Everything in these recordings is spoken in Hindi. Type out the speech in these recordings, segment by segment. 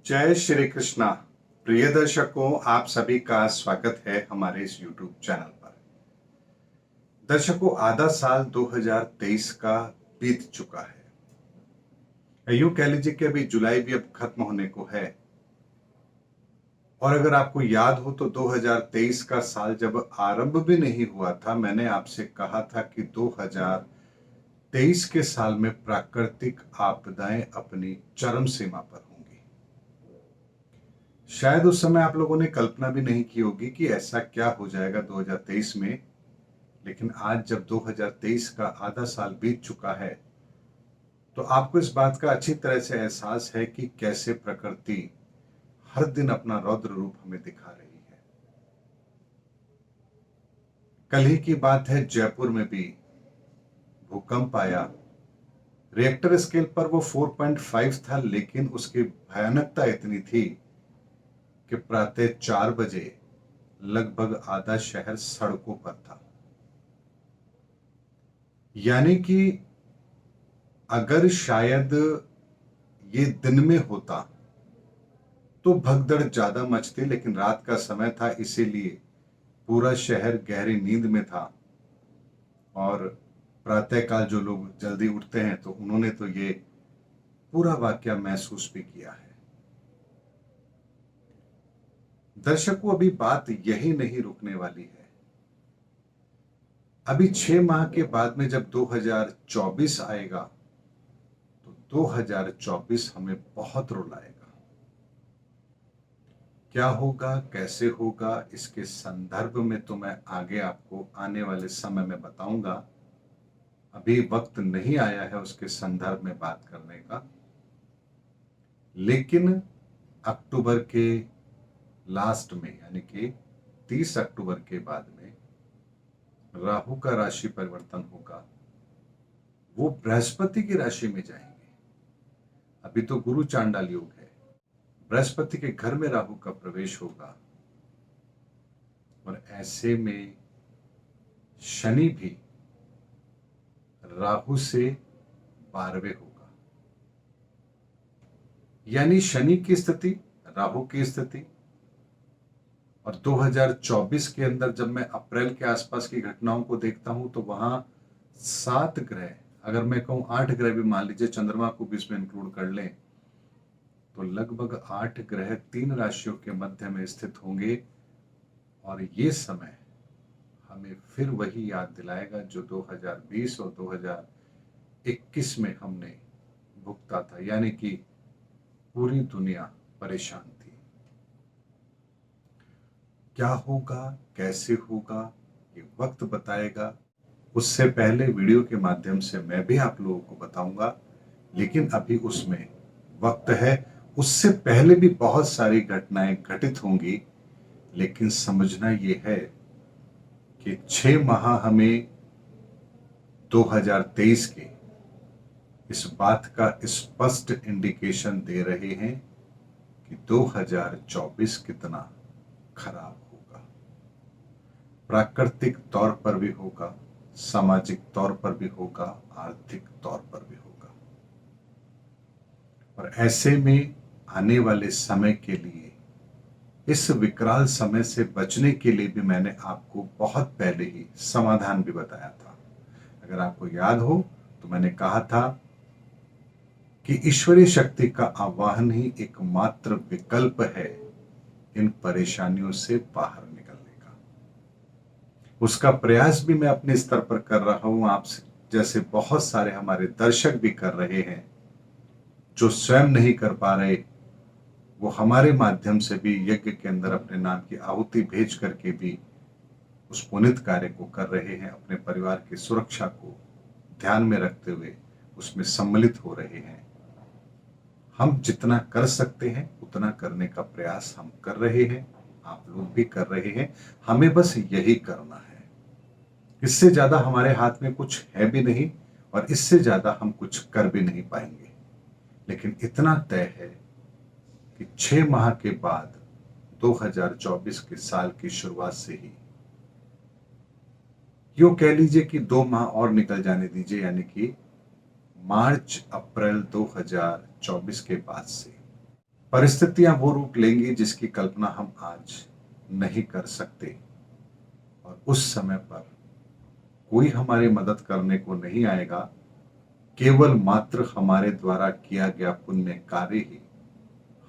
जय श्री कृष्णा। प्रिय दर्शकों, आप सभी का स्वागत है हमारे इस YouTube चैनल पर। दर्शकों, आधा साल 2023 का बीत चुका है। यूं कह लीजिए कि अभी जुलाई भी अब खत्म होने को है। और अगर आपको याद हो तो 2023 का साल जब आरंभ भी नहीं हुआ था, मैंने आपसे कहा था कि 2023 के साल में प्राकृतिक आपदाएं अपनी चरम सीमा पर होंगी। शायद उस समय आप लोगों ने कल्पना भी नहीं की होगी कि ऐसा क्या हो जाएगा 2023 में। लेकिन आज जब 2023 का आधा साल बीत चुका है तो आपको इस बात का अच्छी तरह से एहसास है कि कैसे प्रकृति हर दिन अपना रौद्र रूप हमें दिखा रही है। कल ही की बात है, जयपुर में भी भूकंप आया। रिएक्टर स्केल पर वो 4.5 था, लेकिन उसकी भयानकता इतनी थी कि प्रातः 4 बजे लगभग आधा शहर सड़कों पर था। यानी कि अगर शायद ये दिन में होता तो भगदड़ ज्यादा मचती, लेकिन रात का समय था, इसीलिए पूरा शहर गहरी नींद में था। और प्रातःकाल जो लोग जल्दी उठते हैं तो उन्होंने तो ये पूरा वाकया महसूस भी किया है। दर्शकों, अभी बात यही नहीं रुकने वाली है। अभी 6 माह के बाद में जब 2024 आएगा तो 2024 हमें बहुत रुलाएगा। क्या होगा, कैसे होगा, इसके संदर्भ में तो मैं आगे आपको आने वाले समय में बताऊंगा। अभी वक्त नहीं आया है उसके संदर्भ में बात करने का। लेकिन अक्टूबर के लास्ट में, यानी कि 30 अक्टूबर के बाद में राहु का राशि परिवर्तन होगा। वो बृहस्पति की राशि में जाएंगे। अभी तो गुरु चांडाल योग है, बृहस्पति के घर में राहु का प्रवेश होगा। और ऐसे में शनि भी राहु से 12वें होगा। यानी शनि की स्थिति, राहु की स्थिति। और 2024 के अंदर जब मैं अप्रैल के आसपास की घटनाओं को देखता हूं तो वहां 7 ग्रह, अगर मैं कहूं 8 ग्रह भी मान लीजिए, चंद्रमा को भी इसमें इंक्लूड कर लें, तो लगभग 8 ग्रह 3 राशियों के मध्य में स्थित होंगे। और ये समय हमें फिर वही याद दिलाएगा जो 2020 और 2021 में हमने भुगता था। यानी कि पूरी दुनिया परेशान थी। क्या होगा, कैसे होगा, ये वक्त बताएगा। उससे पहले वीडियो के माध्यम से मैं भी आप लोगों को बताऊंगा, लेकिन अभी उसमें वक्त है। उससे पहले भी बहुत सारी घटनाएं घटित होंगी। लेकिन समझना ये है कि 6 माह हमें 2023 के इस बात का स्पष्ट इंडिकेशन दे रहे हैं कि 2024 कितना खराब होगा। प्राकृतिक तौर पर भी होगा, सामाजिक तौर पर भी होगा, आर्थिक तौर पर भी होगा। और ऐसे में आने वाले समय के लिए, इस विकराल समय से बचने के लिए भी मैंने आपको बहुत पहले ही समाधान भी बताया था। अगर आपको याद हो तो मैंने कहा था कि ईश्वरीय शक्ति का आवाहन ही एकमात्र विकल्प है इन परेशानियों से बाहर निकलने का। उसका प्रयास भी मैं अपने स्तर पर कर रहा हूं, आप जैसे बहुत सारे हमारे दर्शक भी कर रहे हैं। जो स्वयं नहीं कर पा रहे, वो हमारे माध्यम से भी यज्ञ के अंदर अपने नाम की आहुति भेज करके भी उस पुनित कार्य को कर रहे हैं। अपने परिवार की सुरक्षा को ध्यान में रखते हुए उसमें सम्मिलित हो रहे हैं। हम जितना कर सकते हैं उतना करने का प्रयास हम कर रहे हैं, आप लोग भी कर रहे हैं। हमें बस यही करना है। इससे ज्यादा हमारे हाथ में कुछ है भी नहीं और इससे ज्यादा हम कुछ कर भी नहीं पाएंगे। लेकिन इतना तय है कि 6 माह के बाद 2024 के साल की शुरुआत से ही, यूं कह लीजिए कि 2 माह और निकल जाने दीजिए, यानी कि मार्च अप्रैल 2024 के बाद से परिस्थितियां वो रूप लेंगी जिसकी कल्पना हम आज नहीं कर सकते, और उस समय पर कोई हमारी मदद करने को नहीं आएगा। केवल मात्र हमारे द्वारा किया गया पुण्य कार्य ही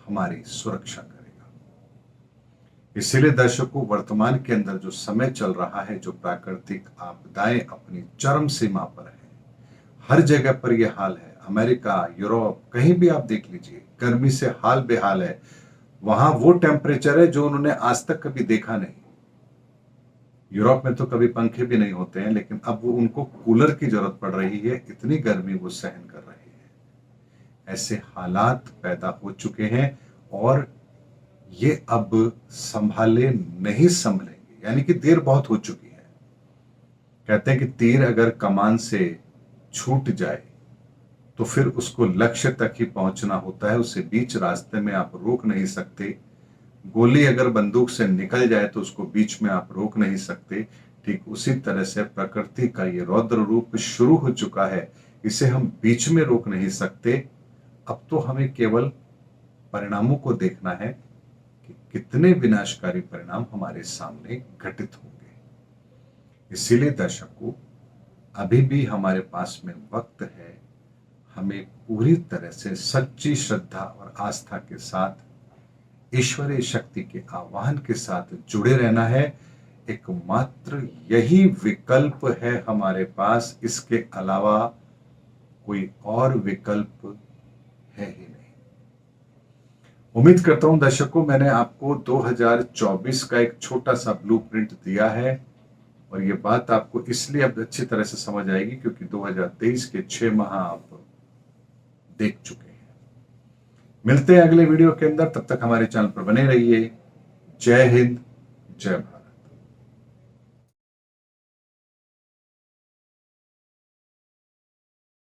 हमारी सुरक्षा करेगा। इसीलिए दर्शकों, वर्तमान के अंदर जो समय चल रहा है, जो प्राकृतिक आपदाएं अपनी चरम सीमा पर है, हर जगह पर यह हाल है। अमेरिका, यूरोप, कहीं भी आप देख लीजिए, गर्मी से हाल बेहाल है। वहां वो टेम्परेचर है जो उन्होंने आज तक कभी देखा नहीं। यूरोप में तो कभी पंखे भी नहीं होते हैं, लेकिन अब वो उनको कूलर की जरूरत पड़ रही है, इतनी गर्मी वो सहन कर रहे हैं। ऐसे हालात पैदा हो चुके हैं और ये अब संभाले नहीं संभलेंगे, यानी कि देर बहुत हो चुकी है। कहते हैं कि तीर अगर कमान से छूट जाए तो फिर उसको लक्ष्य तक ही पहुंचना होता है, उसे बीच रास्ते में आप रोक नहीं सकते। गोली अगर बंदूक से निकल जाए तो उसको बीच में आप रोक नहीं सकते। ठीक उसी तरह से प्रकृति का ये रौद्र रूप शुरू हो चुका है, इसे हम बीच में रोक नहीं सकते। अब तो हमें केवल परिणामों को देखना है कि कितने विनाशकारी परिणाम हमारे सामने घटित होंगे। इसीलिए दर्शकों, अभी भी हमारे पास में वक्त है। हमें पूरी तरह से सच्ची श्रद्धा और आस्था के साथ ईश्वरीय शक्ति के आह्वान के साथ जुड़े रहना है। एकमात्र यही विकल्प है हमारे पास, इसके अलावा कोई और विकल्प है ही नहीं। उम्मीद करता हूं दर्शकों, मैंने आपको 2024 का एक छोटा सा ब्लूप्रिंट दिया है, और ये बात आपको इसलिए अब अच्छी तरह से समझ आएगी क्योंकि 2023 के 6 माह आप देख चुके हैं। मिलते हैं अगले वीडियो के अंदर, तब तक हमारे चैनल पर बने रहिए। जय हिंद, जय भारत।